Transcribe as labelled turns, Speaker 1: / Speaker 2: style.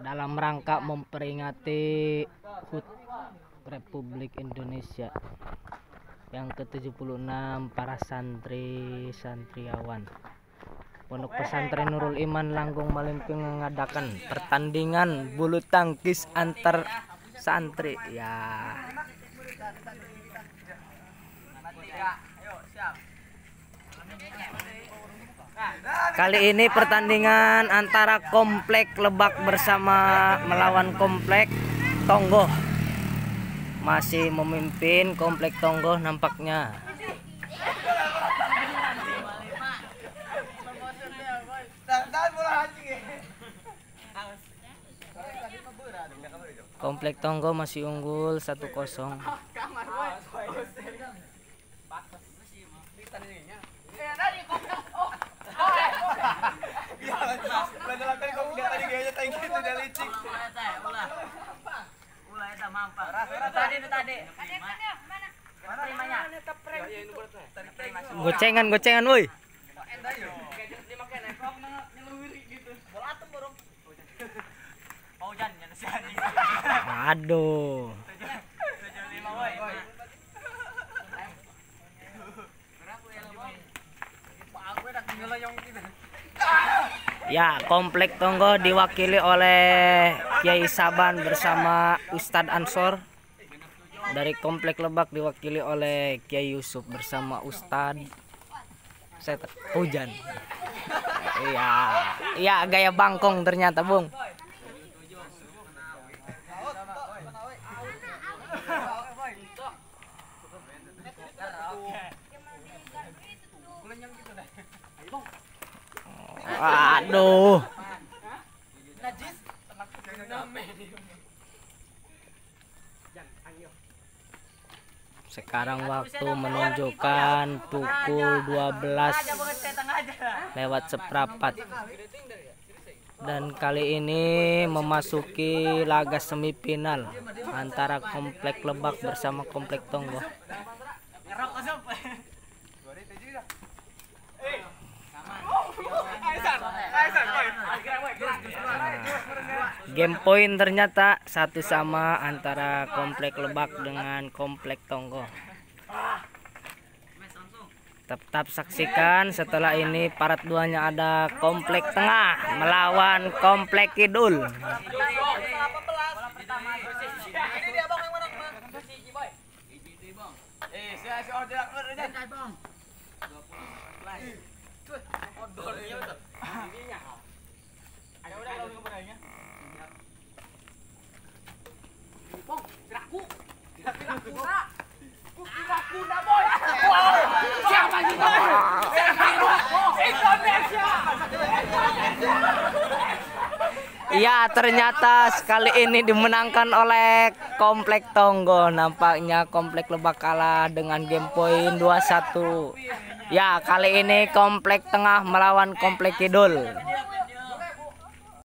Speaker 1: dalam rangka memperingati HUT Republik Indonesia yang ke-76 para santriawan Pondok Pesantren Nurul Iman Langgung Malimping mengadakan pertandingan bulu tangkis antar santri ya. Kali ini pertandingan antara Komplek Lebak bersama melawan Komplek Tonggoh. Masih memimpin Komplek Tonggoh nampaknya. Komplek Tonggoh masih unggul 1-0. Gocengan woi. Aduh. Ya, Komplek Tonggoh diwakili oleh Kiai Saban bersama Ustadz Ansor. Dari Komplek Lebak diwakili oleh Kiai Yusuf bersama Ustadz Hujan. Iya, gaya bangkong ternyata, Bung. Aduh. Sekarang waktu menunjukkan pukul 12:04. Dan kali ini memasuki laga semifinal antara Komplek Lebak bersama Komplek Tonggoh. Game point ternyata 1-1 antara Komplek Lebak dengan Komplek Tonggoh. Tetap saksikan setelah ini parat duanya ada Komplek Tengah melawan Komplek Kidul. Iya, ternyata sekali ini dimenangkan oleh Komplek Tonggoh. Nampaknya Komplek Lebak kalah dengan game point 2-1. Ya, kali ini Komplek Tengah melawan Komplek Kidul.